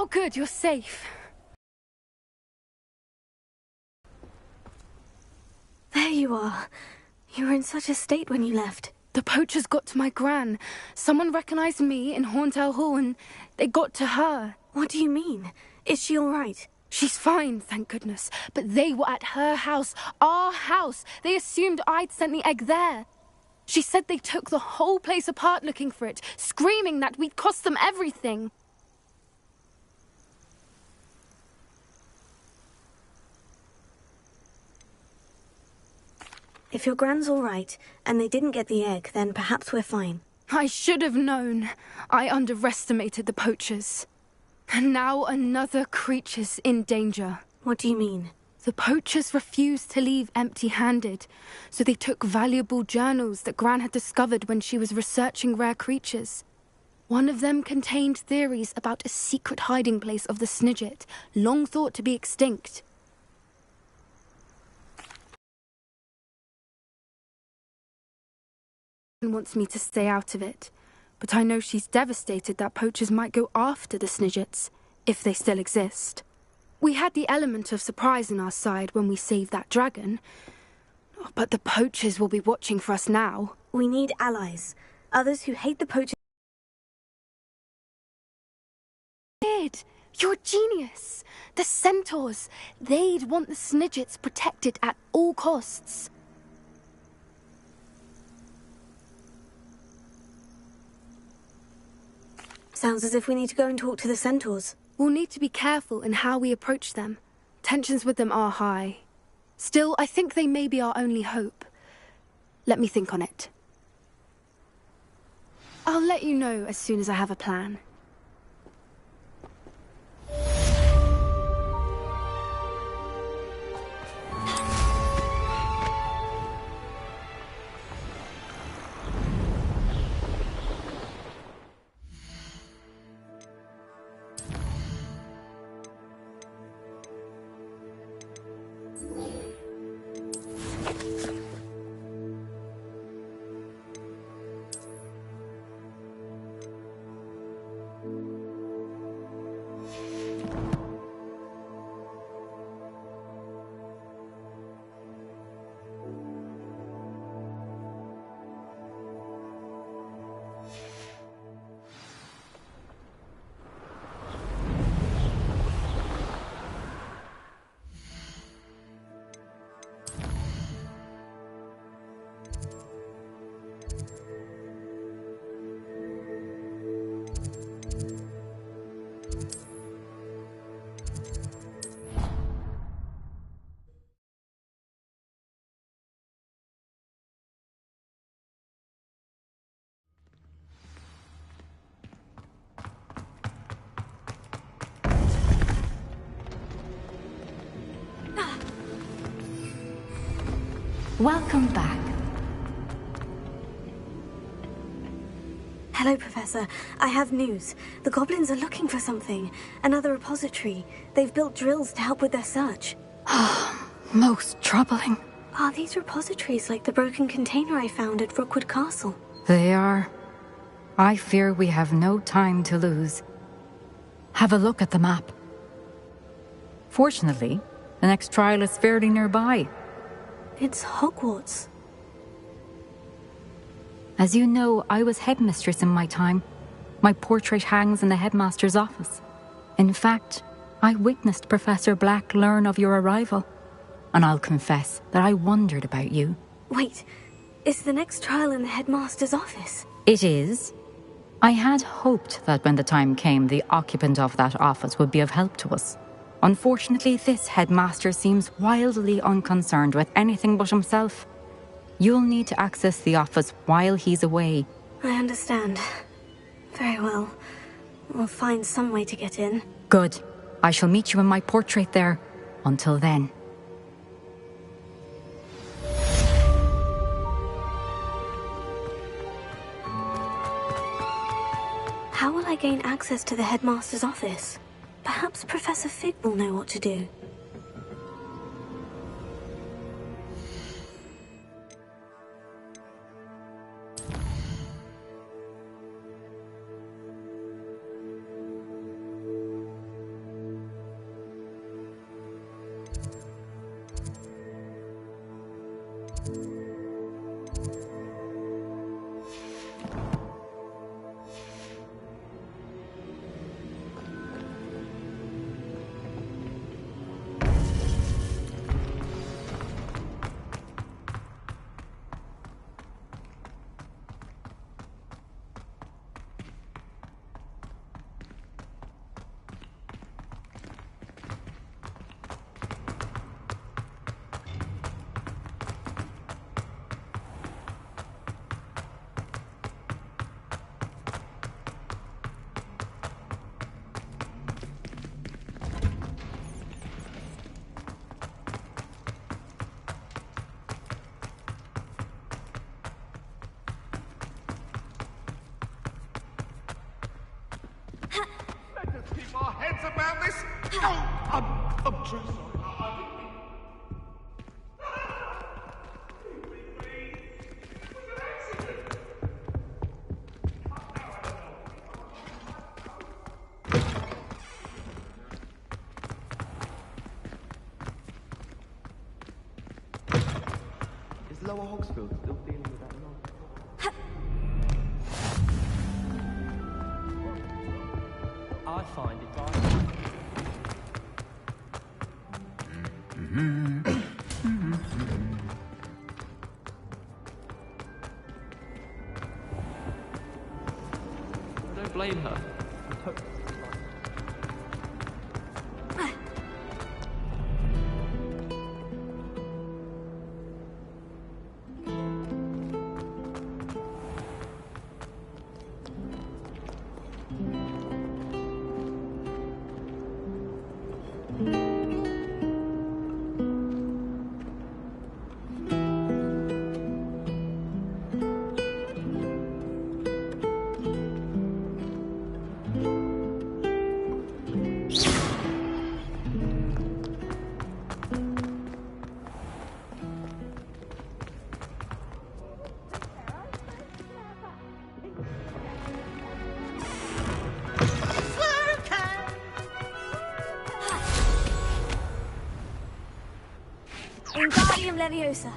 Oh good, you're safe. There you are. You were in such a state when you left. The poachers got to my gran. Someone recognized me in Horndale Hall and they got to her. What do you mean? Is she all right? She's fine, thank goodness. But they were at her house, our house. They assumed I'd sent the egg there. She said they took the whole place apart looking for it, screaming that we'd cost them everything. If your gran's all right, and they didn't get the egg, then perhaps we're fine. I should have known. I underestimated the poachers. And now another creature's in danger. What do you mean? The poachers refused to leave empty-handed, so they took valuable journals that Gran had discovered when she was researching rare creatures. One of them contained theories about a secret hiding place of the Snidget, long thought to be extinct. Wants me to stay out of it, but I know she's devastated that poachers might go after the Snidgets, if they still exist. We had the element of surprise on our side when we saved that dragon, but the poachers will be watching for us now. We need allies, others who hate the poachers. You're a genius! The centaurs, they'd want the Snidgets protected at all costs. Sounds as if we need to go and talk to the centaurs. We'll need to be careful in how we approach them. Tensions with them are high. Still, I think they may be our only hope. Let me think on it. I'll let you know as soon as I have a plan. Welcome back. Hello, Professor. I have news. The goblins are looking for something. Another repository. They've built drills to help with their search. Most troubling. Are these repositories like the broken container I found at Rookwood Castle? They are. I fear we have no time to lose. Have a look at the map. Fortunately, the next trial is fairly nearby. It's Hogwarts. As you know, I was headmistress in my time. My portrait hangs in the headmaster's office. In fact, I witnessed Professor Black learn of your arrival. And I'll confess that I wondered about you. Wait, is the next trial in the headmaster's office? It is. I had hoped that when the time came, the occupant of that office would be of help to us. Unfortunately, this headmaster seems wildly unconcerned with anything but himself. You'll need to access the office while he's away. I understand. Very well. We'll find some way to get in. Good. I shall meet you in my portrait there. Until then. How will I gain access to the headmaster's office? Perhaps Professor Fig will know what to do. heads about this? Oh, I'm true sorry. Is Lower Hogsfield still dealing with that long? I find if I don't blame her. Wingardium Leviosa.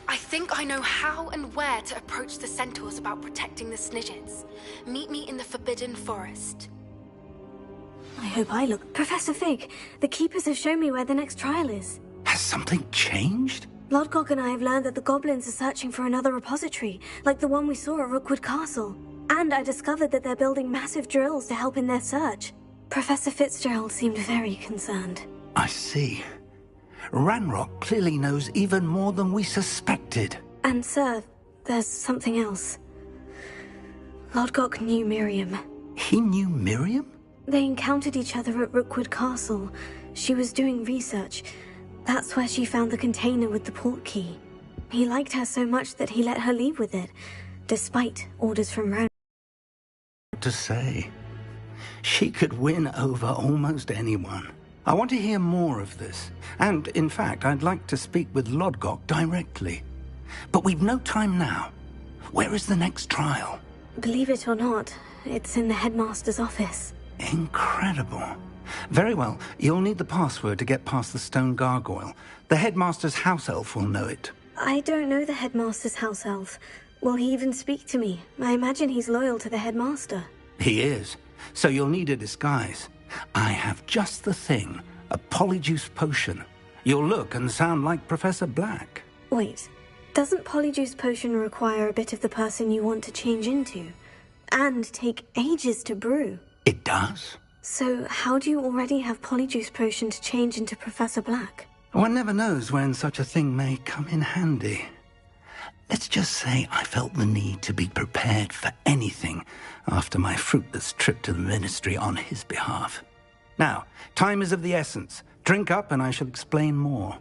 I think I know how and where to approach the centaurs about protecting the Snidgets. Meet me in the Forbidden Forest. I hope I look... Professor Fig, the Keepers have shown me where the next trial is. Has something changed? Lodgok and I have learned that the goblins are searching for another repository, like the one we saw at Rookwood Castle. And I discovered that they're building massive drills to help in their search. Professor Fitzgerald seemed very concerned. I see. Ranrock clearly knows even more than we suspected. And sir, there's something else. Lodgok knew Miriam. He knew Miriam? They encountered each other at Rookwood Castle. She was doing research. That's where she found the container with the port key. He liked her so much that he let her leave with it, despite orders from Ranrock. To say, she could win over almost anyone. I want to hear more of this. And, in fact, I'd like to speak with Lodgok directly. But we've no time now. Where is the next trial? Believe it or not, it's in the headmaster's office. Incredible. Very well, you'll need the password to get past the stone gargoyle. The headmaster's house elf will know it. I don't know the headmaster's house elf. Will he even speak to me? I imagine he's loyal to the headmaster. He is. So you'll need a disguise. I have just the thing. A polyjuice potion. You'll look and sound like Professor Black. Wait, doesn't polyjuice potion require a bit of the person you want to change into? And take ages to brew? It does. So how do you already have polyjuice potion to change into Professor Black? One never knows when such a thing may come in handy. Let's just say I felt the need to be prepared for anything after my fruitless trip to the Ministry on his behalf. Now, time is of the essence. Drink up and I shall explain more.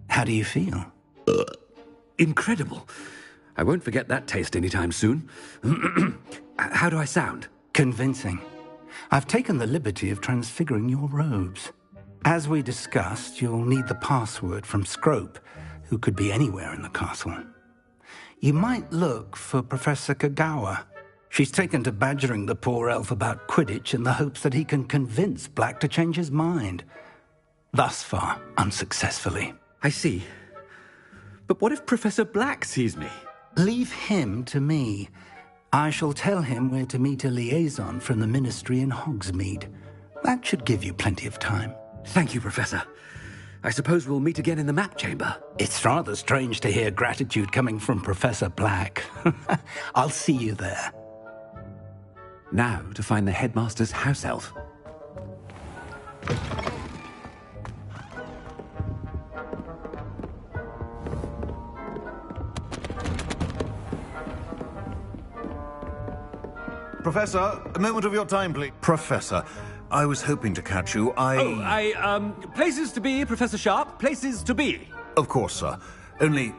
How do you feel? Incredible. I won't forget that taste anytime soon. How do I sound? Convincing. I've taken the liberty of transfiguring your robes. As we discussed, you'll need the password from Scrope, who could be anywhere in the castle. You might look for Professor Kagawa. She's taken to badgering the poor elf about Quidditch in the hopes that he can convince Black to change his mind. Thus far, unsuccessfully. I see. But what if Professor Black sees me? Leave him to me. I shall tell him we're to meet a liaison from the Ministry in Hogsmeade. That should give you plenty of time. Thank you, Professor. I suppose we'll meet again in the map chamber. It's rather strange to hear gratitude coming from Professor Black. I'll see you there. Now to find the headmaster's house elf. Professor, a moment of your time, please. Professor, I was hoping to catch you. Places to be, Professor Sharp. Places to be. Of course, sir. Only,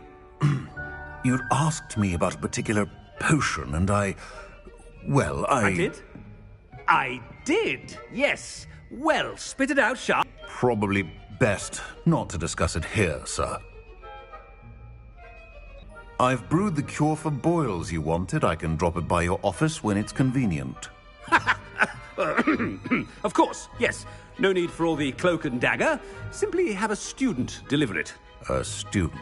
you'd asked me about a particular potion, and I did? I did, yes. Well, spit it out, Sharp. Probably best not to discuss it here, sir. I've brewed the cure for boils you wanted. I can drop it by your office when it's convenient. Of course, yes. No need for all the cloak and dagger. Simply have a student deliver it. A student.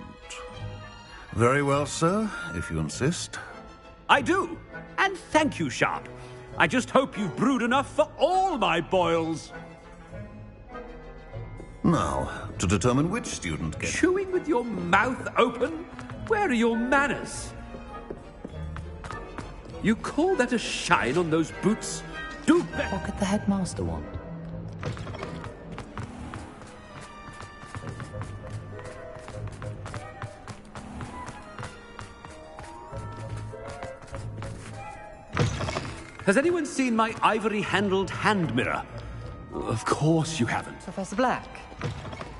Very well, sir, if you insist. I do. And thank you, Sharp. I just hope you've brewed enough for all my boils. Now, to determine which student gets... Chewing with your mouth open? Where are your manners? You call that a shine on those boots? Do better. What could the headmaster want? Has anyone seen my ivory-handled hand mirror? Of course you haven't. Professor Black,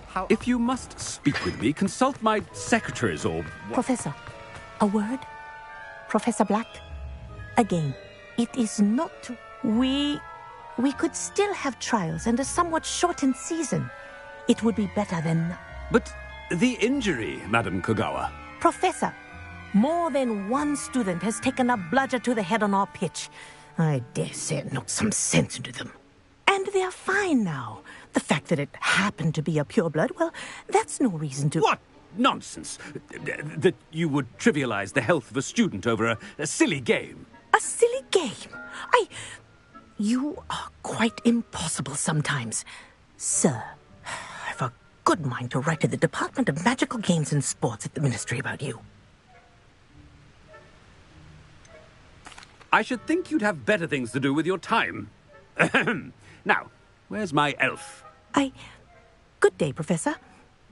how... If you must speak with me, consult my secretaries or... Professor, a word? Professor Black? Again, it is not... We could still have trials and a somewhat shortened season. It would be better than... But the injury, Madam Kogawa. Professor, more than one student has taken a bludger to the head on our pitch. I dare say it knocked some sense into them. And they're fine now. The fact that it happened to be a pureblood, well, that's no reason to... What nonsense! That you would trivialize the health of a student over a silly game. A silly game? You are quite impossible sometimes. Sir, I've a good mind to write to the Department of Magical Games and Sports at the Ministry about you. I should think you'd have better things to do with your time. Now, where's my elf? Good day, Professor.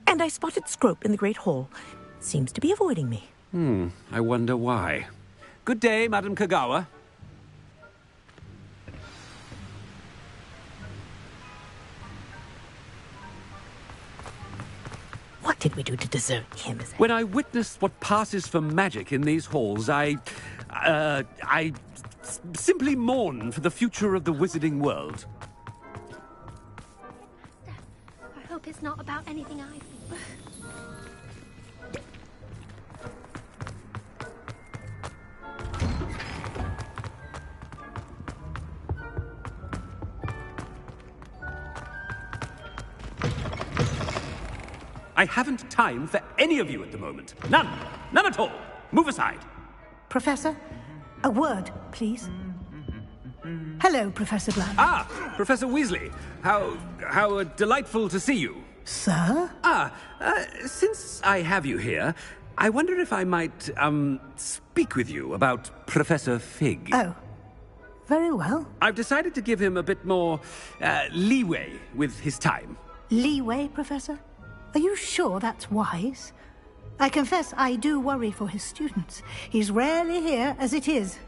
And I spotted Scrope in the Great Hall. Seems to be avoiding me. I wonder why. Good day, Madam Kogawa. What did we do to deserve him? When I witnessed what passes for magic in these halls, I simply mourn for the future of the wizarding world. I hope it's not about anything I think. I haven't time for any of you at the moment. None. None at all. Move aside. Professor, a word, please. Hello, Professor Black. Ah, Professor Weasley. How delightful to see you. Sir? Since I have you here, I wonder if I might, speak with you about Professor Fig. Oh, very well. I've decided to give him a bit more, leeway with his time. Leeway, Professor? Are you sure that's wise? I confess I do worry for his students. He's rarely here as it is.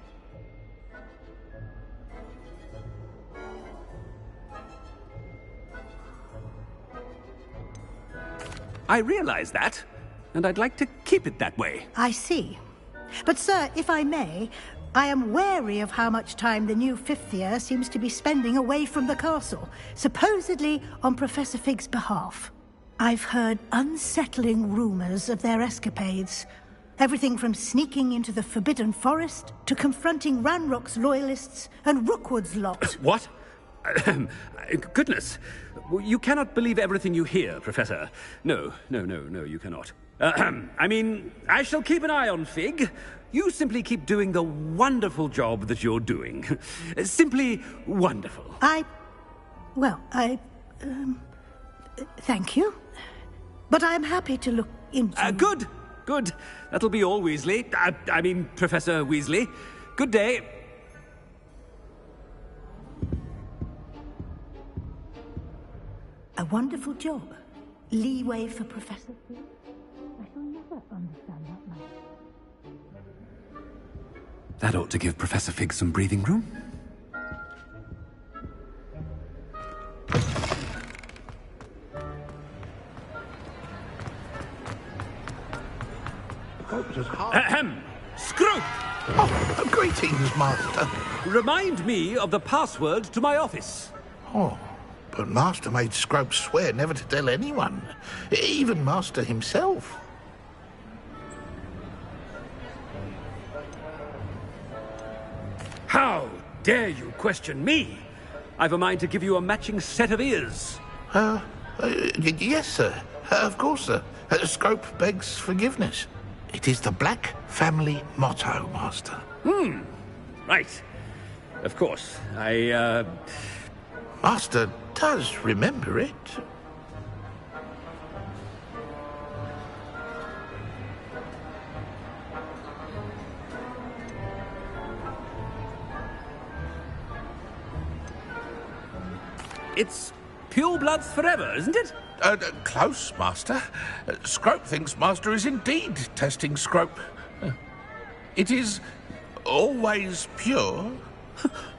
I realize that, and I'd like to keep it that way. I see. But, sir, if I may, I am wary of how much time the new fifth year seems to be spending away from the castle, supposedly on Professor Fig's behalf. I've heard unsettling rumors of their escapades. Everything from sneaking into the Forbidden Forest to confronting Ranrock's loyalists and Rookwood's lot. What? Goodness. You cannot believe everything you hear, Professor. No, you cannot. I mean, I shall keep an eye on Fig. You simply keep doing the wonderful job that you're doing. Simply wonderful. Thank you. But I'm happy to look into... Good. That'll be all, Weasley. I mean, Professor Weasley. Good day. A wonderful job. Leeway for Professor Fig. I shall never understand that man. That ought to give Professor Fig some breathing room. Ahem! Scrope! Oh, greetings, Master. Remind me of the password to my office. Oh, but Master made Scrope swear never to tell anyone, even Master himself. How dare you question me? I've a mind to give you a matching set of ears. Yes, sir. Of course, sir. Scrope begs forgiveness. It is the Black family motto, Master. Right. Of course. Master does remember it. It's purebloods forever, isn't it? Close, Master. Scrope thinks Master is indeed testing Scrope. It is always pure.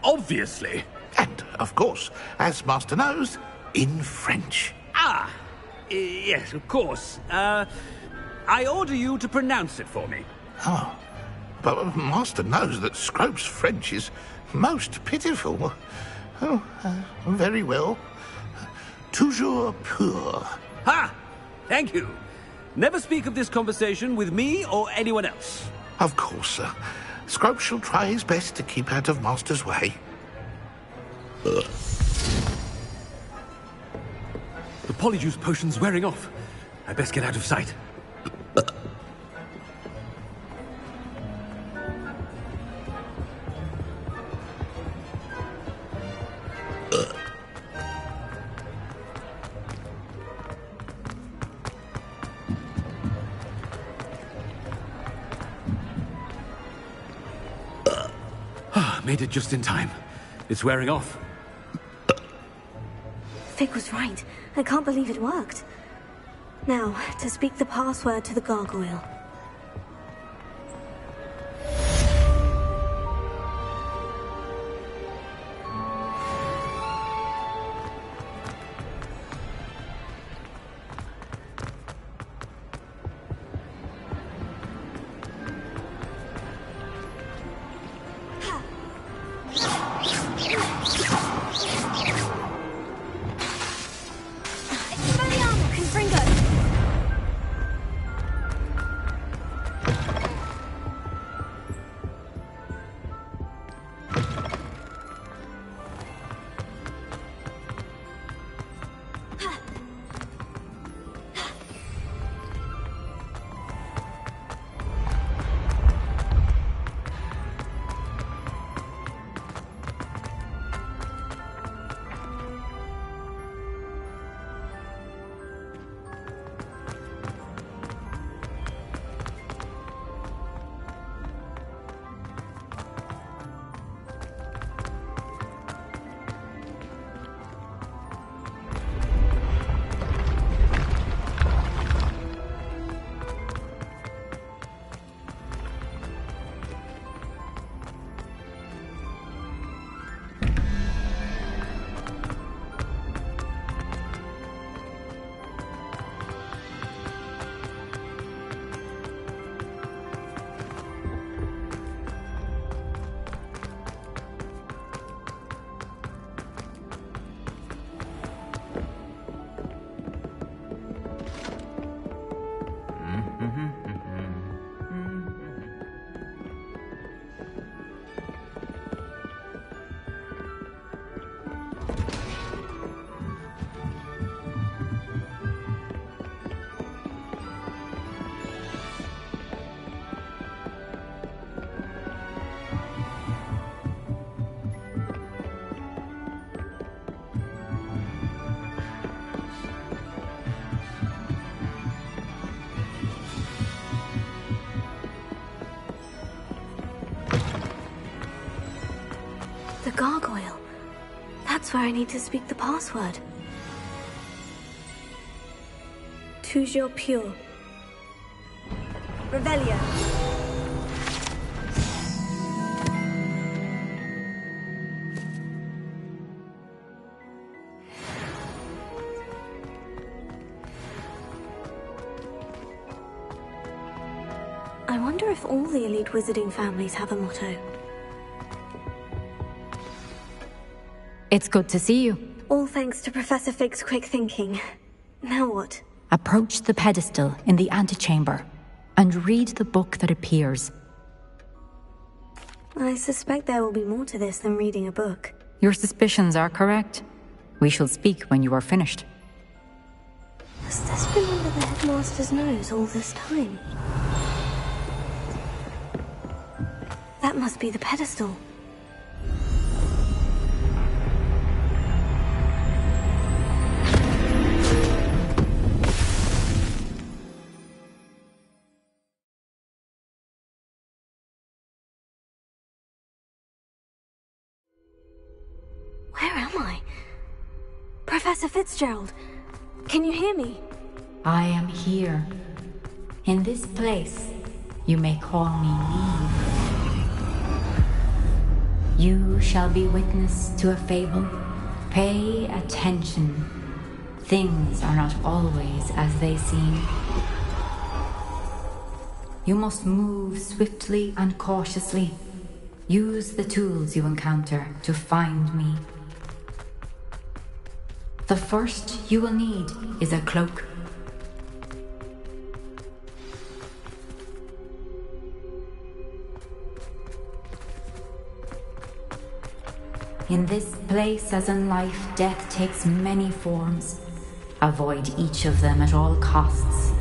Obviously. And, of course, as Master knows, in French. Yes, of course. I order you to pronounce it for me. Oh, but Master knows that Scrope's French is most pitiful. Oh, very well. Toujours pur. Ha! Thank you. Never speak of this conversation with me or anyone else. Of course, sir. Scrope shall try his best to keep out of Master's way. The polyjuice potion's wearing off. I best get out of sight. Made it just in time. It's wearing off. Fig was right. I can't believe it worked. Now, to speak the password to the gargoyle. where I need to speak the password. Toujours pure. Revelio. I wonder if all the elite wizarding families have a motto. It's good to see you. All thanks to Professor Fig's quick thinking. Now what? Approach the pedestal in the antechamber and read the book that appears. I suspect there will be more to this than reading a book. Your suspicions are correct. We shall speak when you are finished. Has this been under the headmaster's nose all this time? That must be the pedestal. Where am I? Professor Fitzgerald, can you hear me? I am here. In this place, you may call me Neve. You shall be witness to a fable. Pay attention. Things are not always as they seem. You must move swiftly and cautiously. Use the tools you encounter to find me. The first you will need is a cloak. In this place, as in life, death takes many forms. Avoid each of them at all costs.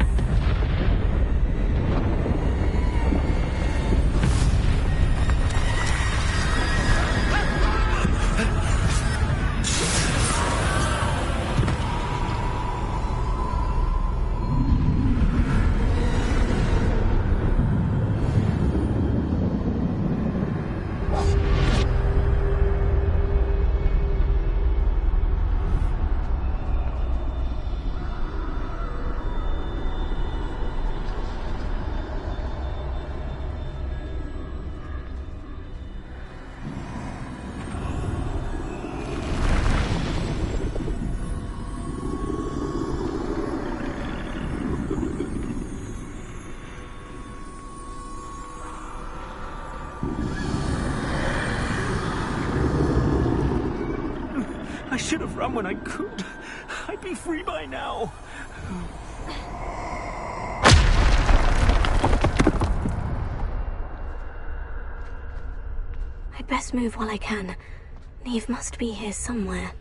I should have run when I could. I'd be free by now. I'd best move while I can. Neve must be here somewhere.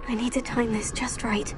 I need to time this just right.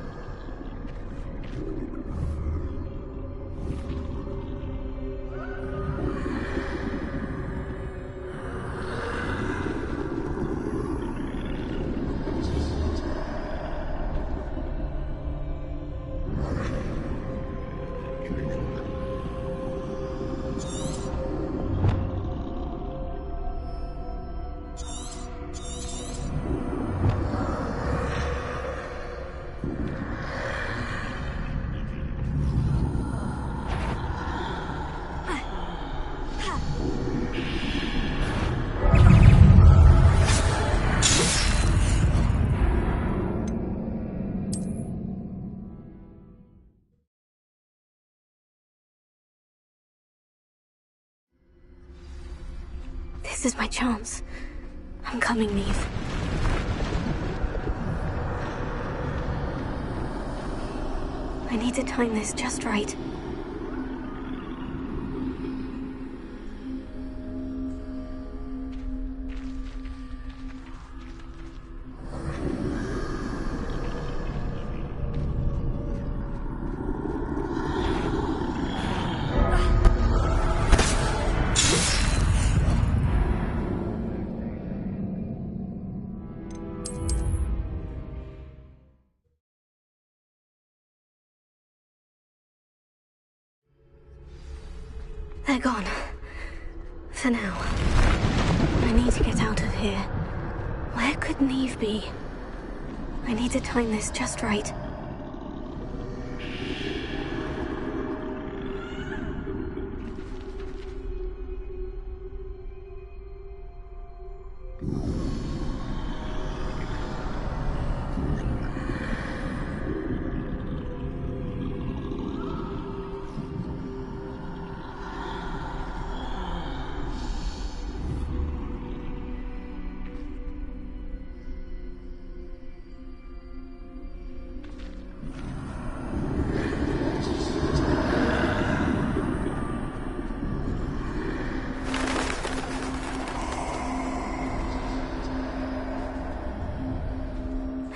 This is my chance. I'm coming, Neve. I need to time this just right. They're gone. For now. I need to get out of here. Where could Neve be? I need to time this just right.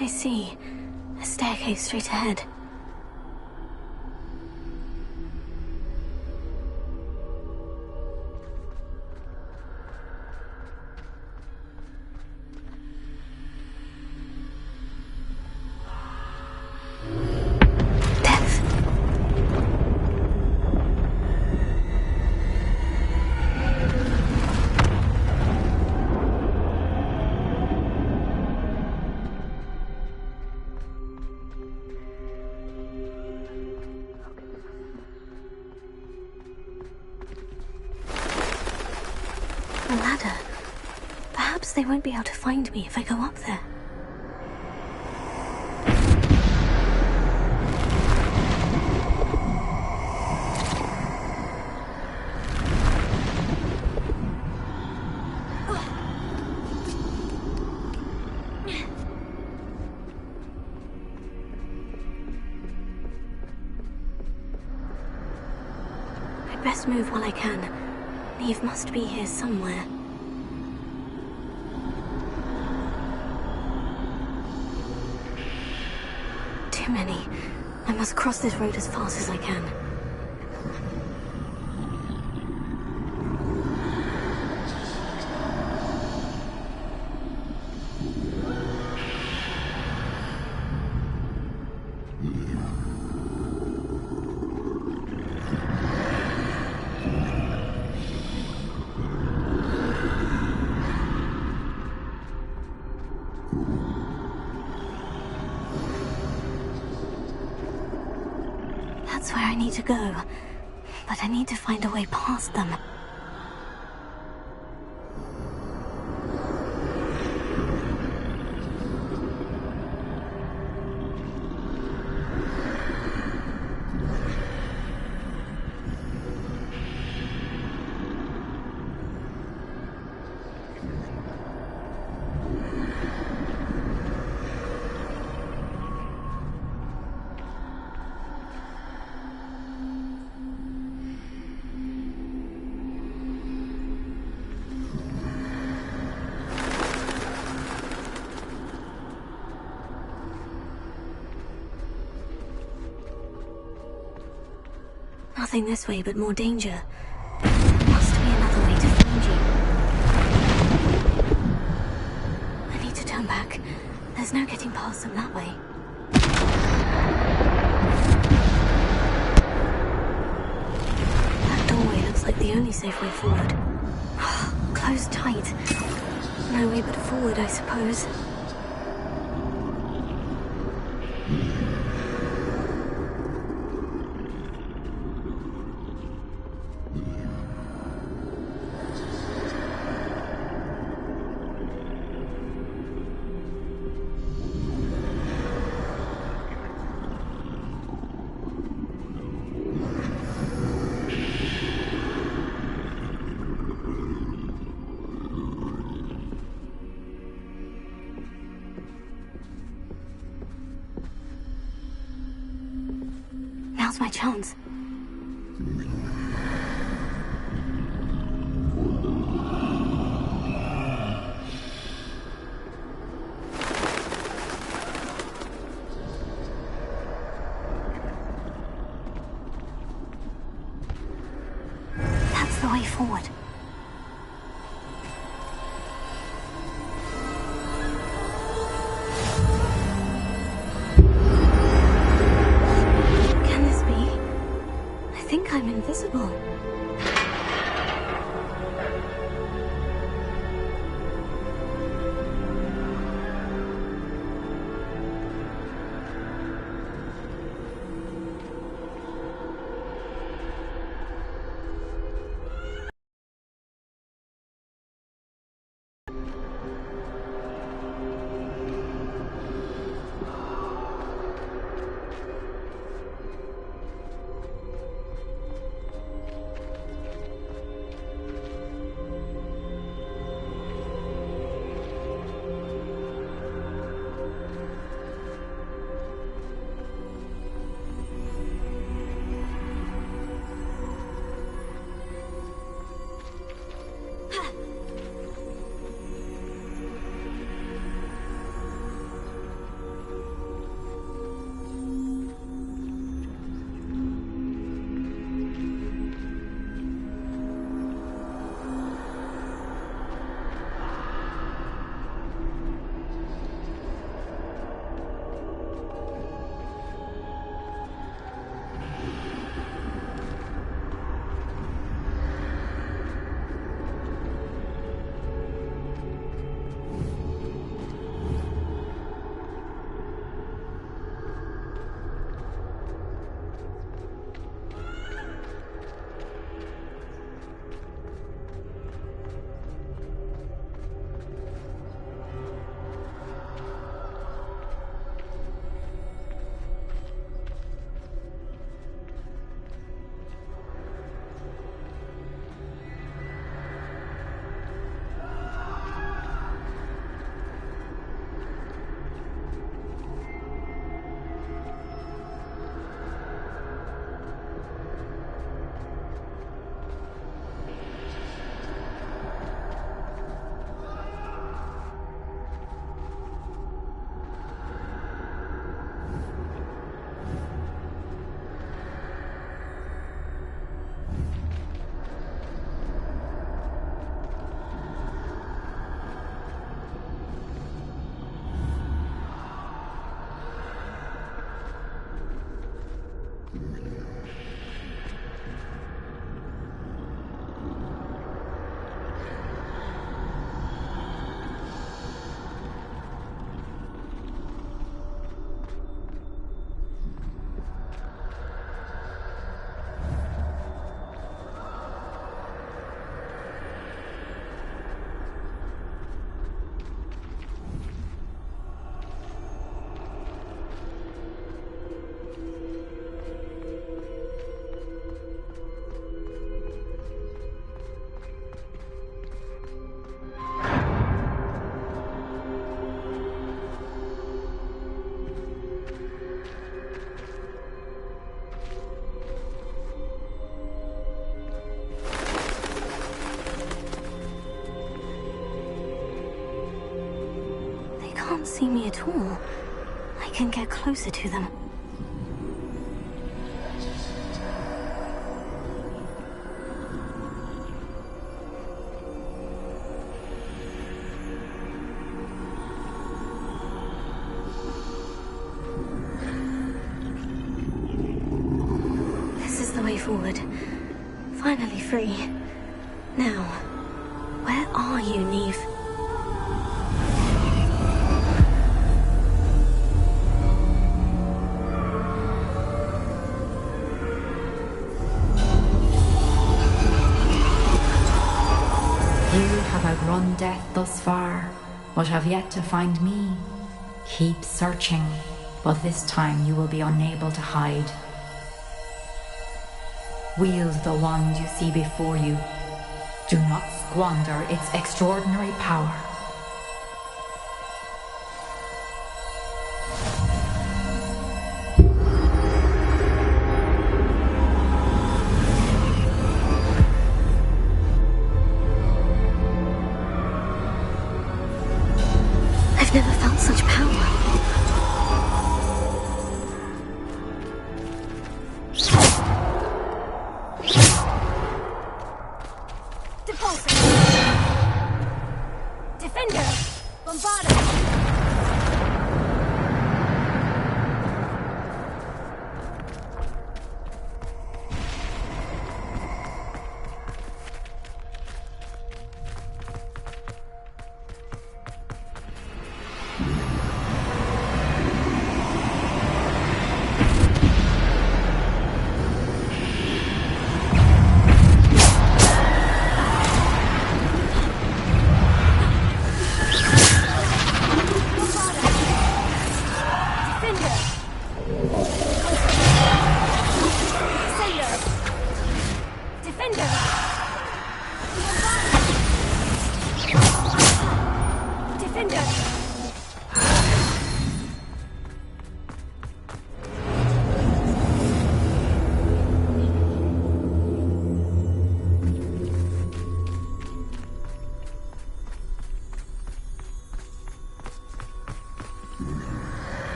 I see. A staircase straight ahead. A ladder. Perhaps they won't be able to find me if I go up there. I'd best move while I can. Neve must be here somewhere. Too many. I must cross this road as fast as I can. That's where I need to go, but I need to find a way past them. Nothing this way, but more danger. There must be another way to find you. I need to turn back. There's no getting past them that way. That doorway looks like the only safe way forward. Closed tight. No way but forward, I suppose. Now's my chance. That's the way forward. Can this be? I think I'm invisible. see me at all. I can get closer to them. This is the way forward. Finally free. Now, where are you, Neve? You have outrun death thus far, but have yet to find me. Keep searching, but this time you will be unable to hide. Wield the wand you see before you. Do not squander its extraordinary power. I've never felt such power.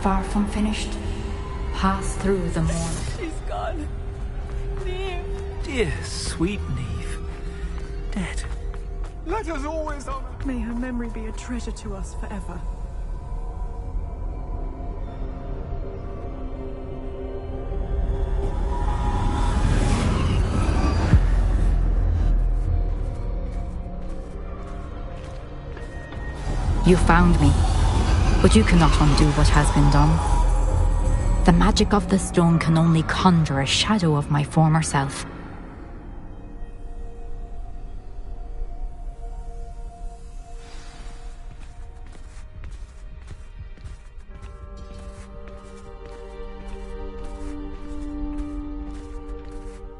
far from finished. Pass through the morn. She's gone. Neve. Dear, sweet Neve. Dead. Let us always honor. May her memory be a treasure to us forever. You found me, but you cannot undo what has been done. The magic of the stone can only conjure a shadow of my former self.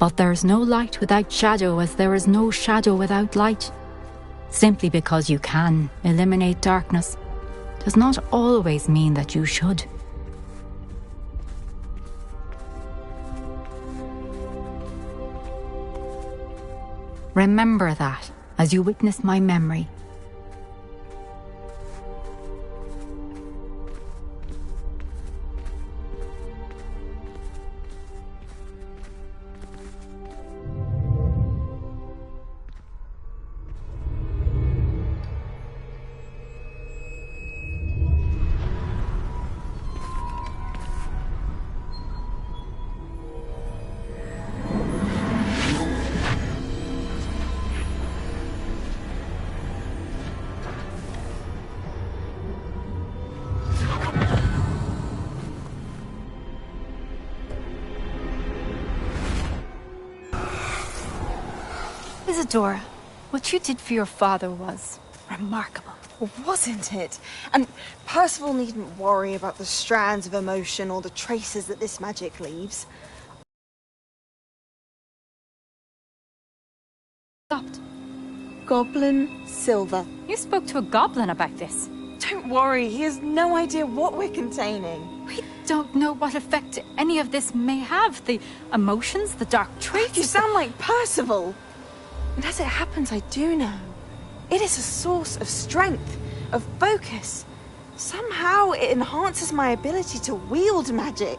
But there is no light without shadow, as there is no shadow without light. Simply because you can eliminate darkness does not always mean that you should. Remember that as you witness my memory. Isadora, what you did for your father was remarkable. Wasn't it? And Percival needn't worry about the strands of emotion or the traces that this magic leaves. Stopped. Goblin Silver. You spoke to a goblin about this. Don't worry, he has no idea what we're containing. We don't know what effect any of this may have. The emotions, the dark traits. You sound like Percival. And as it happens, I do know. It is a source of strength, of focus. Somehow it enhances my ability to wield magic.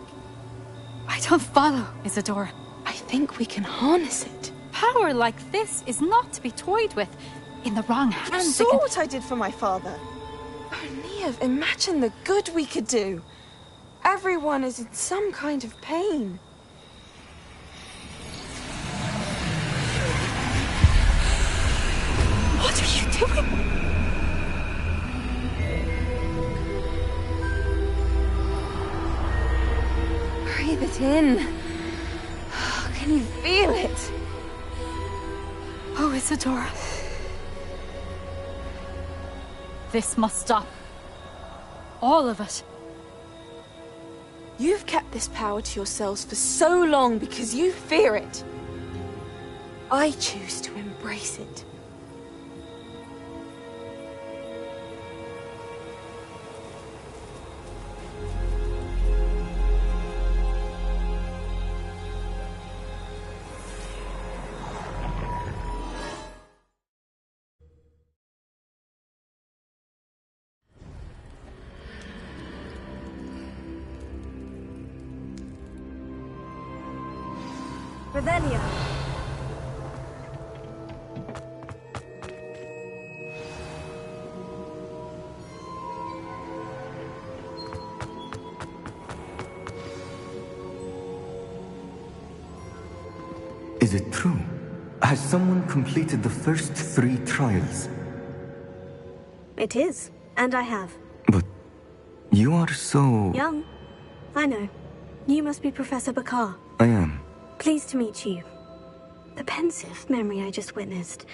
I don't follow, Isadora. I think we can harness it. Power like this is not to be toyed with. In the wrong hands, You saw what I did for my father. Oh, Neve, imagine the good we could do. Everyone is in some kind of pain. What are you doing? Breathe it in. Can you feel it? Oh, Isadora. This must stop. All of it. You've kept this power to yourselves for so long because you fear it. I choose to embrace it. Revelio. Is it true? Has someone completed the first 3 trials? It is, and I have. But you are so... Young. I know. You must be Professor Bakar. I am. Pleased to meet you. The pensive memory I just witnessed.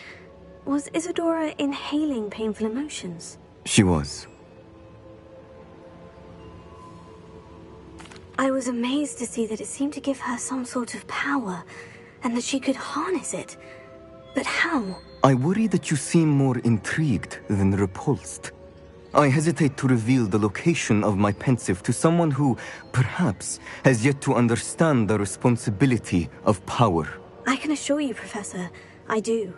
Was Isadora inhaling painful emotions? She was. I was amazed to see that it seemed to give her some sort of power, and that she could harness it. But how? I worry that you seem more intrigued than repulsed. I hesitate to reveal the location of my pensive to someone who, perhaps, has yet to understand the responsibility of power. I can assure you, Professor, I do.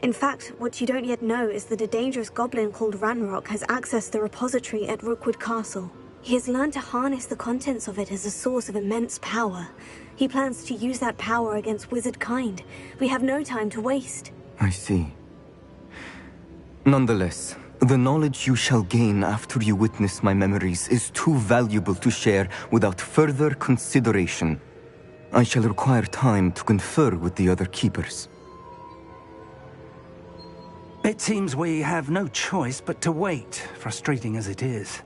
In fact, what you don't yet know is that a dangerous goblin called Ranrock has accessed the repository at Rookwood Castle. He has learned to harness the contents of it as a source of immense power. He plans to use that power against wizard kind. We have no time to waste. I see. Nonetheless, the knowledge you shall gain after you witness my memories is too valuable to share without further consideration. I shall require time to confer with the other keepers. It seems we have no choice but to wait, frustrating as it is.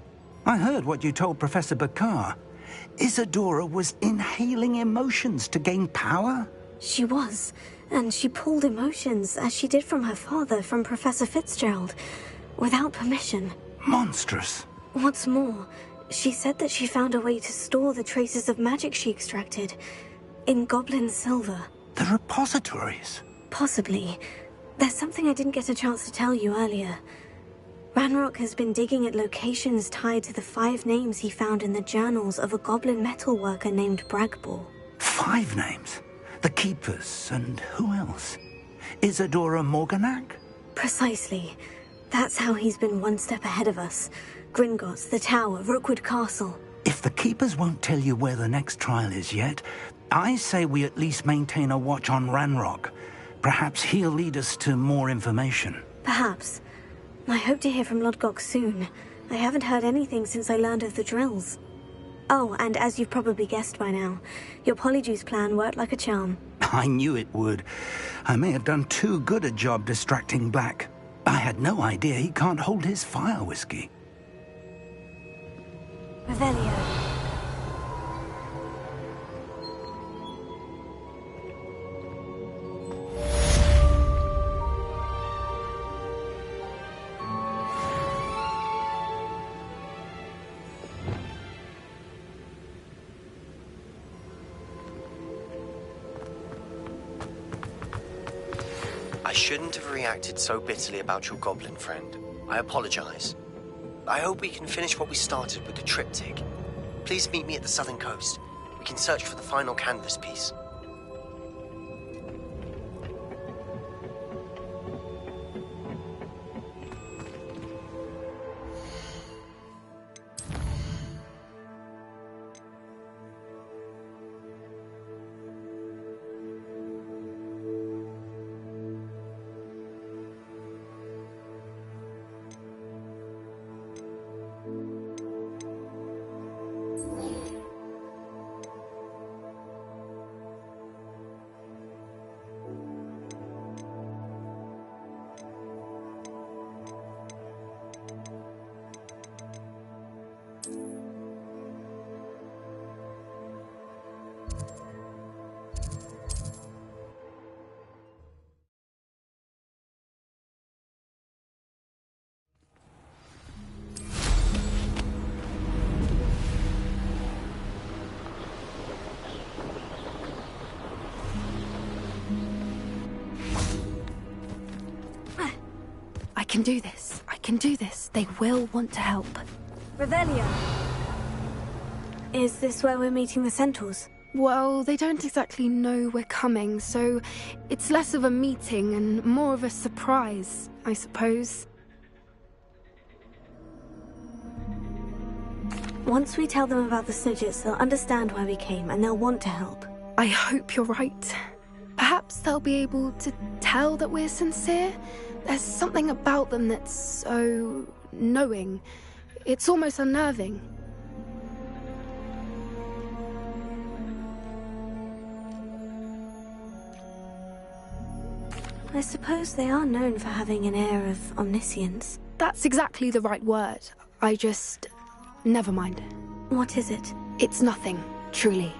I heard what you told Professor Bakar. Isadora was inhaling emotions to gain power? She was, and she pulled emotions, as she did from her father, from Professor Fitzgerald, without permission. Monstrous. What's more, she said that she found a way to store the traces of magic she extracted in goblin silver. The repositories? Possibly. There's something I didn't get a chance to tell you earlier. Ranrock has been digging at locations tied to the 5 names he found in the journals of a goblin metalworker named Bragbor. 5 names? The Keepers, and who else? Isadora Morganac? Precisely. That's how he's been one step ahead of us. Gringotts, the Tower, Rookwood Castle. If the Keepers won't tell you where the next trial is yet, I say we at least maintain a watch on Ranrock. Perhaps he'll lead us to more information. Perhaps. I hope to hear from Lodgok soon. I haven't heard anything since I learned of the drills. Oh, and as you've probably guessed by now, your Polyjuice plan worked like a charm. I knew it would. I may have done too good a job distracting Black. I had no idea he can't hold his fire whiskey. Revelio. I shouldn't have reacted so bitterly about your goblin friend. I apologize. I hope we can finish what we started with the triptych. Please meet me at the southern coast. We can search for the final canvas piece. I can do this. I can do this. They will want to help. Revelio. Is this where we're meeting the centaurs? Well, they don't exactly know we're coming, so it's less of a meeting and more of a surprise, I suppose. Once we tell them about the Snidgets, they'll understand why we came and they'll want to help. I hope you're right. Perhaps they'll be able to tell that we're sincere. There's something about them that's so knowing. It's almost unnerving. I suppose they are known for having an air of omniscience. That's exactly the right word. I just... never mind. What is it? It's nothing, truly.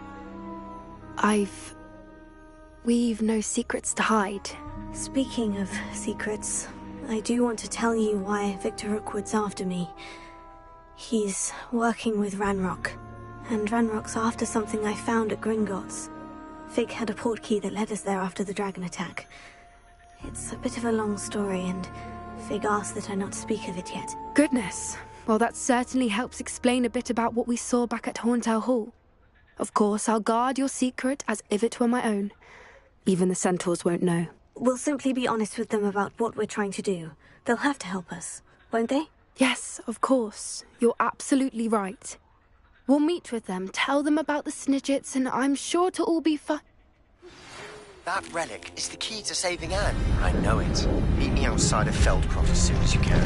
We've no secrets to hide. Speaking of secrets, I do want to tell you why Victor Rookwood's after me. He's working with Ranrock, and Ranrock's after something I found at Gringotts. Fig had a portkey that led us there after the dragon attack. It's a bit of a long story, and Fig asked that I not speak of it yet. Goodness. Well, that certainly helps explain a bit about what we saw back at Horntail Hall. Of course, I'll guard your secret as if it were my own. Even the centaurs won't know. We'll simply be honest with them about what we're trying to do. They'll have to help us, won't they? Yes, of course. You're absolutely right. We'll meet with them, tell them about the Snidgets, and I'm sure to all be fine. That relic is the key to saving Anne. I know it. Meet me outside of Feldcroft as soon as you can.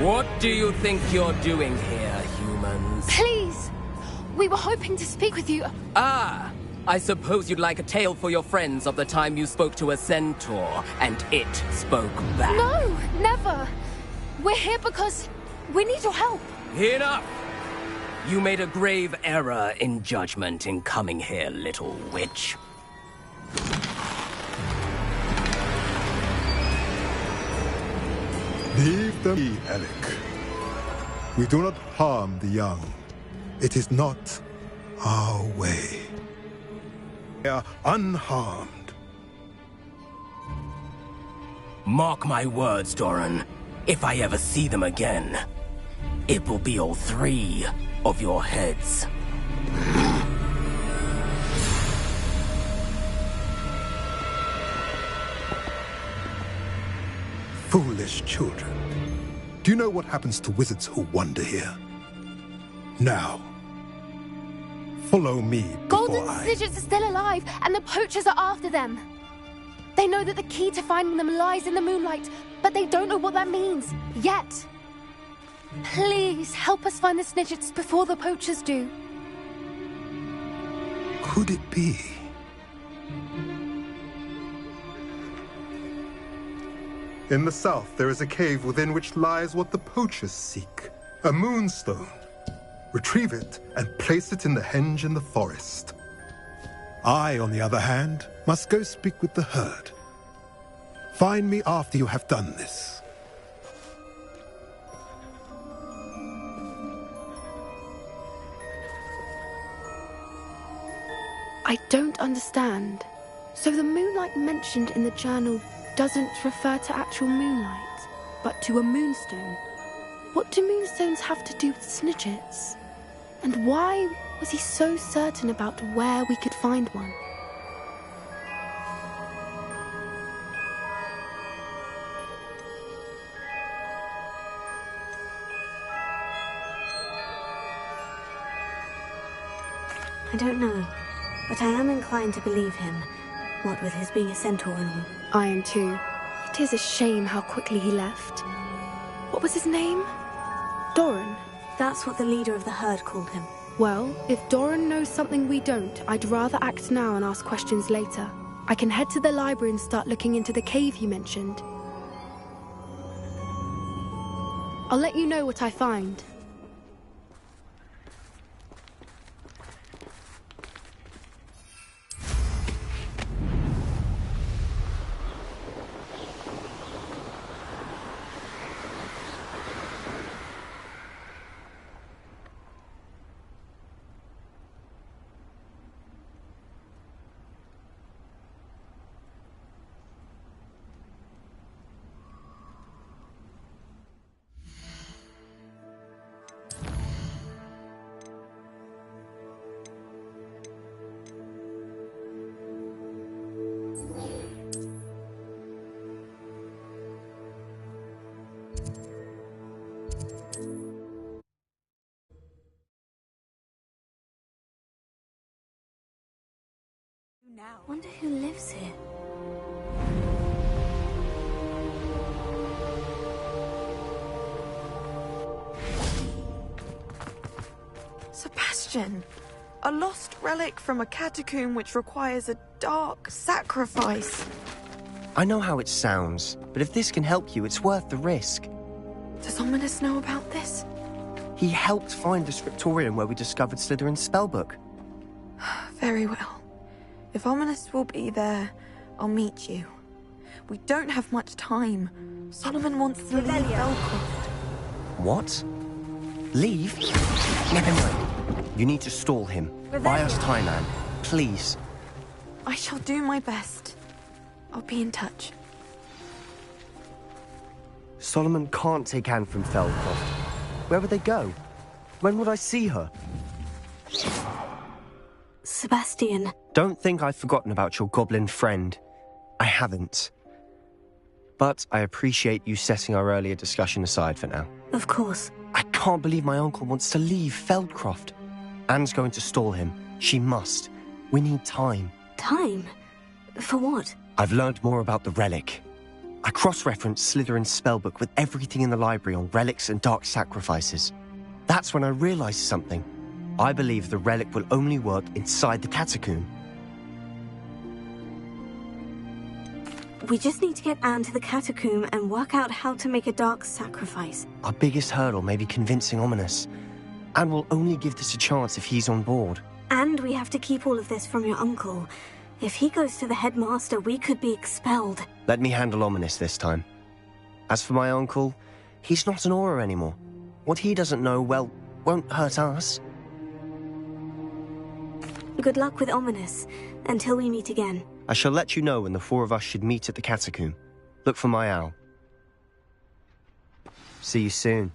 What do you think you're doing here, humans? Please! We were hoping to speak with you. Ah! I suppose you'd like a tale for your friends of the time you spoke to a centaur, and it spoke back. No! Never! We're here because we need your help. Enough! You made a grave error in judgment in coming here, little witch. Leave them be, Alec. We do not harm the young. It is not our way. They are unharmed. Mark my words, Doran. If I ever see them again, it will be all 3 of your heads. Foolish children. Do you know what happens to wizards who wander here? Now, follow me before Golden Snidgets are still alive, and the poachers are after them. They know that the key to finding them lies in the moonlight, but they don't know what that means, yet. Please, help us find the Snidgets before the poachers do. Could it be? In the south, there is a cave within which lies what the poachers seek. A moonstone. Retrieve it and place it in the henge in the forest. I, on the other hand, must go speak with the herd. Find me after you have done this. I don't understand. So the moonlight mentioned in the journal doesn't refer to actual moonlight, but to a moonstone. What do moonstones have to do with Snidgets? And why was he so certain about where we could find one? I don't know, but I am inclined to believe him, what with his being a centaur and all. I am too. It is a shame how quickly he left. What was his name? Doran? That's what the leader of the herd called him. Well, if Doran knows something we don't, I'd rather act now and ask questions later. I can head to the library and start looking into the cave you mentioned. I'll let you know what I find. Wonder who lives here. Sebastian! A lost relic from a catacomb which requires a dark sacrifice. I know how it sounds, but if this can help you, it's worth the risk. Does Ominous know about this? He helped find the scriptorium where we discovered Slytherin's spellbook. Very well. If Ominous will be there, I'll meet you. We don't have much time. Solomon wants to leave Feldcroft. What? Leave? Never mind. You need to stall him. Buy us time, Anne. Please. I shall do my best. I'll be in touch. Solomon can't take Anne from Feldcroft. Where would they go? When would I see her? Sebastian. Don't think I've forgotten about your goblin friend. I haven't. But I appreciate you setting our earlier discussion aside for now. Of course. I can't believe my uncle wants to leave Feldcroft. Anne's going to stall him. She must. We need time. Time? For what? I've learned more about the relic. I cross-referenced Slytherin's spellbook with everything in the library on relics and dark sacrifices. That's when I realized something. I believe the relic will only work inside the catacomb. We just need to get Anne to the catacomb and work out how to make a dark sacrifice. Our biggest hurdle may be convincing Ominous. Anne will only give this a chance if he's on board. And we have to keep all of this from your uncle. If he goes to the headmaster, we could be expelled. Let me handle Ominous this time. As for my uncle, he's not an Auror anymore. What he doesn't know, well, won't hurt us. Good luck with Ominous, until we meet again. I shall let you know when the four of us should meet at the catacomb. Look for my owl. See you soon.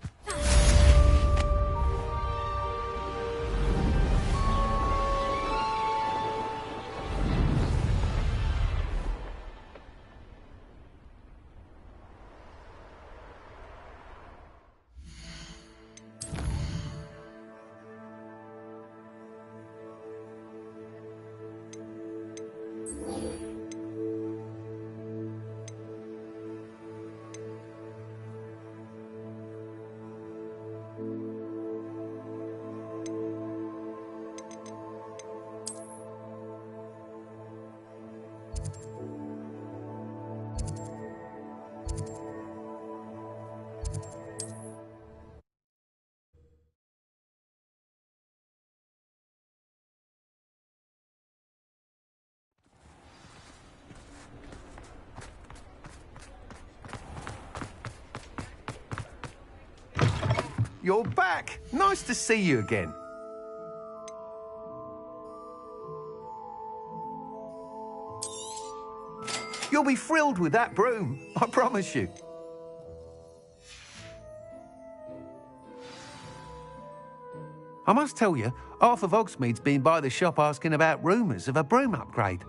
You're back! Nice to see you again. You'll be thrilled with that broom, I promise you. I must tell you, half of Hogsmeade's been by the shop asking about rumours of a broom upgrade.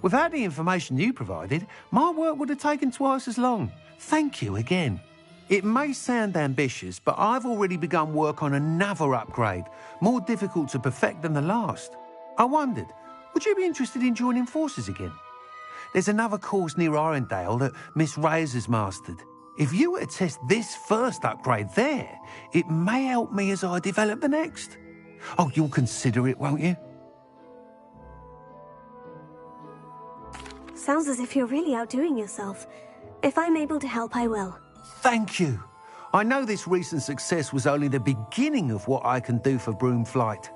Without the information you provided, my work would have taken twice as long. Thank you again. It may sound ambitious, but I've already begun work on another upgrade, more difficult to perfect than the last. I wondered, would you be interested in joining forces again? There's another course near Arendelle that Miss Reyes has mastered. If you were to test this first upgrade there, it may help me as I develop the next. Oh, you'll consider it, won't you? Sounds as if you're really outdoing yourself. If I'm able to help, I will. Thank you. I know this recent success was only the beginning of what I can do for Broomflight.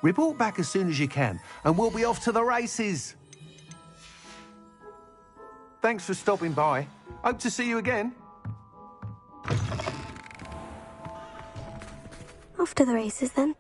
Report back as soon as you can, and we'll be off to the races. Thanks for stopping by. Hope to see you again. Off to the races, then.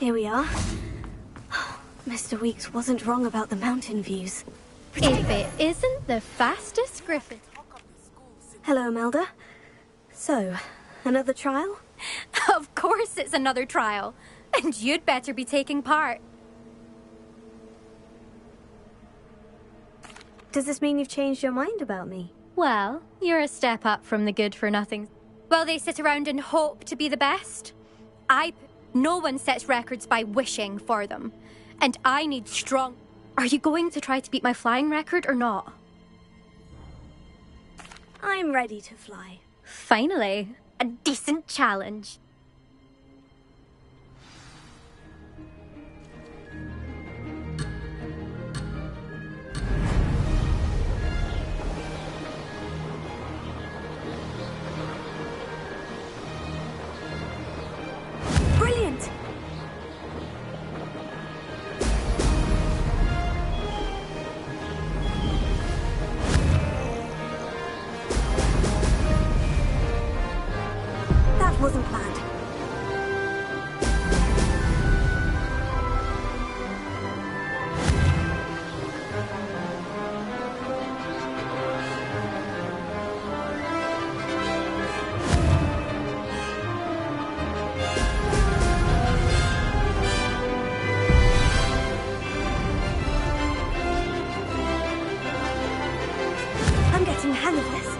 Here we are. Mr. Weeks wasn't wrong about the mountain views. If it isn't the fastest griffin. Hello, Melda. So, another trial? Of course it's another trial. And you'd better be taking part. Does this mean you've changed your mind about me? Well, you're a step up from the good-for-nothings. While they sit around and hope to be the best, no one sets records by wishing for them. And I need strong... Are you going to try to beat my flying record or not? I'm ready to fly. Finally, a decent challenge. Brilliant! That wasn't planned. I'm getting the hang of this.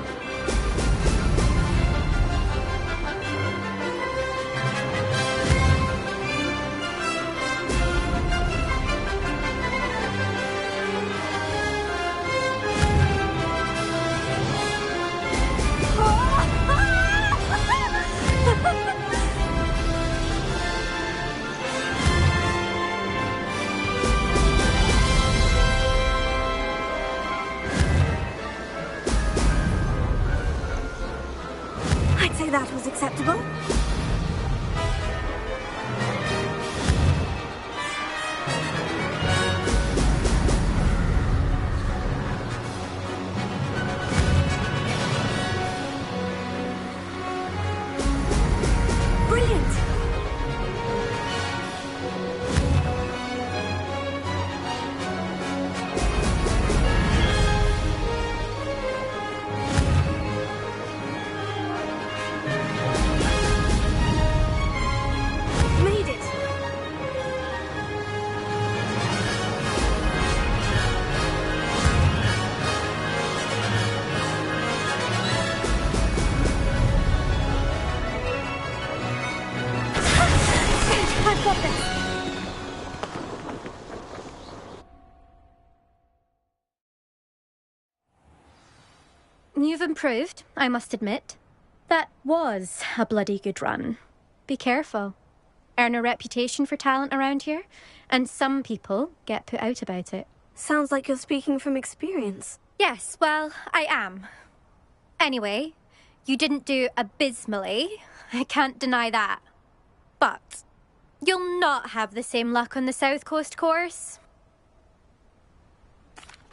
I'd say that was acceptable. Brilliant! Made it! I've got this! You've improved, I must admit. That was a bloody good run. Be careful. Earn a reputation for talent around here, and some people get put out about it. Sounds like you're speaking from experience. Yes, well, I am. Anyway, you didn't do abysmally. I can't deny that. But you'll not have the same luck on the South Coast course.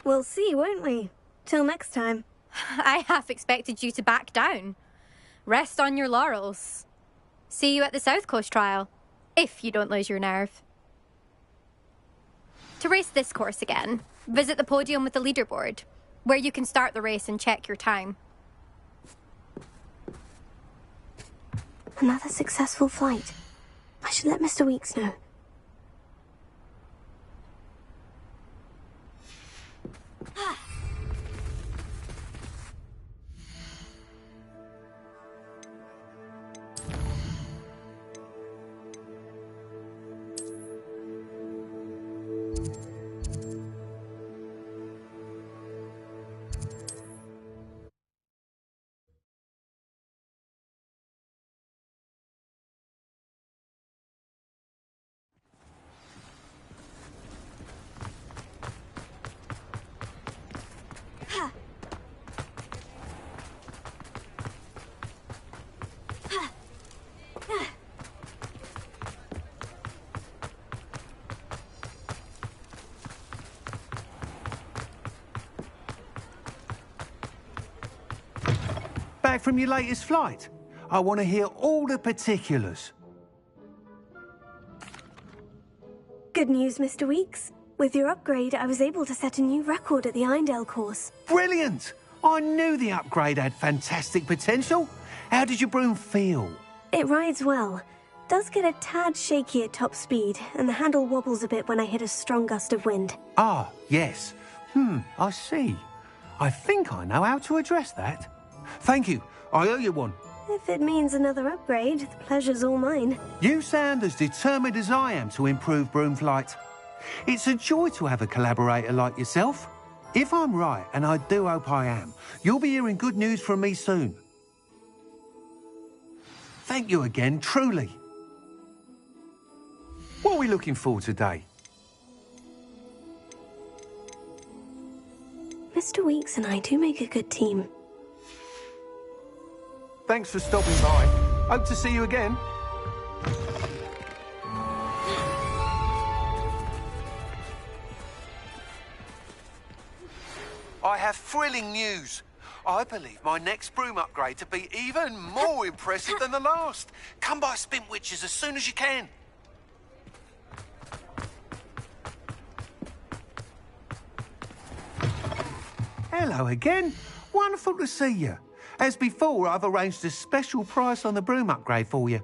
We'll see, won't we? Till next time. I half expected you to back down. Rest on your laurels. See you at the South Coast trial, if you don't lose your nerve. To race this course again, visit the podium with the leaderboard, where you can start the race and check your time. Another successful flight. I should let Mr. Weeks know. Back from your latest flight? I want to hear all the particulars. Good news, Mr. Weeks. With your upgrade, I was able to set a new record at the Irondale course. Brilliant! I knew the upgrade had fantastic potential. How did your broom feel? It rides well. Does get a tad shaky at top speed, and the handle wobbles a bit when I hit a strong gust of wind. Ah, yes. I see. I think I know how to address that. Thank you. I owe you one. If it means another upgrade, the pleasure's all mine. You sound as determined as I am to improve broom flight. It's a joy to have a collaborator like yourself. If I'm right, and I do hope I am, you'll be hearing good news from me soon. Thank you again, truly. What are we looking for today? Mr. Weeks and I do make a good team. Thanks for stopping by. Hope to see you again. I have thrilling news. I believe my next broom upgrade to be even more impressive than the last. Come by Spintwitches as soon as you can. Hello again. Wonderful to see you. As before, I've arranged a special price on the broom upgrade for you.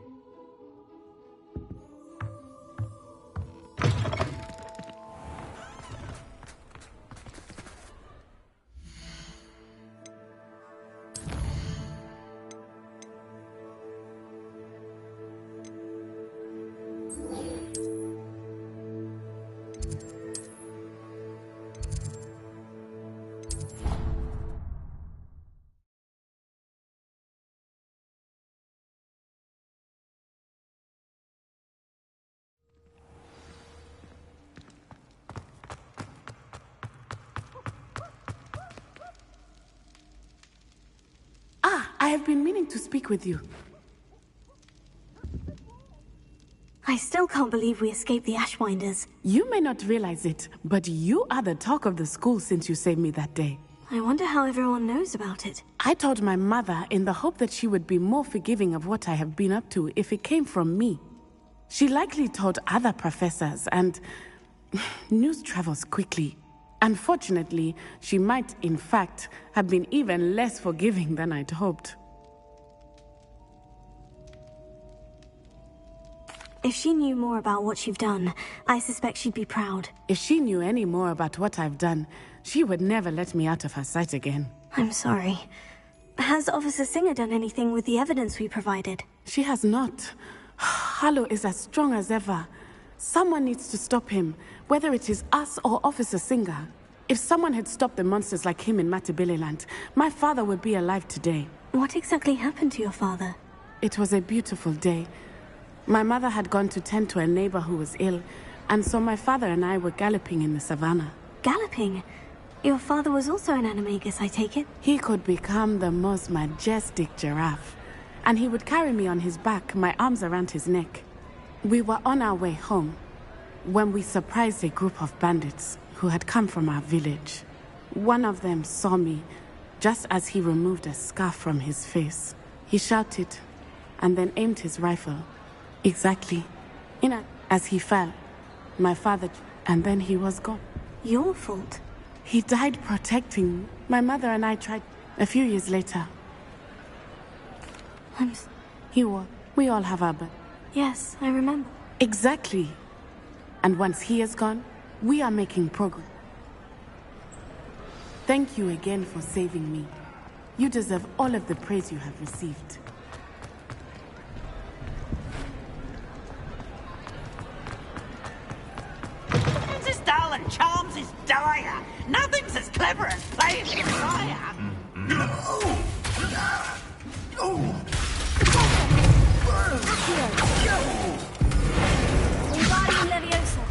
I have been meaning to speak with you. I still can't believe we escaped the Ashwinders. You may not realize it, but you are the talk of the school since you saved me that day. I wonder how everyone knows about it. I told my mother in the hope that she would be more forgiving of what I have been up to if it came from me. She likely told other professors, and news travels quickly. Unfortunately, she might, in fact, have been even less forgiving than I'd hoped. If she knew more about what you've done, I suspect she'd be proud. If she knew any more about what I've done, she would never let me out of her sight again. I'm sorry. Has Officer Singer done anything with the evidence we provided? She has not. Harlow is as strong as ever. Someone needs to stop him, whether it is us or Officer Singer. If someone had stopped the monsters like him in Matabeleland, my father would be alive today. What exactly happened to your father? It was a beautiful day. My mother had gone to tend to a neighbor who was ill, and so my father and I were galloping in the savannah. Galloping? Your father was also an animagus, I take it? He could become the most majestic giraffe, and he would carry me on his back, my arms around his neck. We were on our way home when we surprised a group of bandits who had come from our village. One of them saw me just as he removed a scarf from his face. He shouted and then aimed his rifle exactly as he fell. My father, and then he was gone. Your fault? He died protecting me. My mother and I tried a few years later. We all have our but. Yes, I remember. Exactly. And once he is gone, we are making progress. Thank you again for saving me. You deserve all of the praise you have received. Princess Darlin charms his dire. Nothing's as clever as playing with fire. Wingardium Leviosa.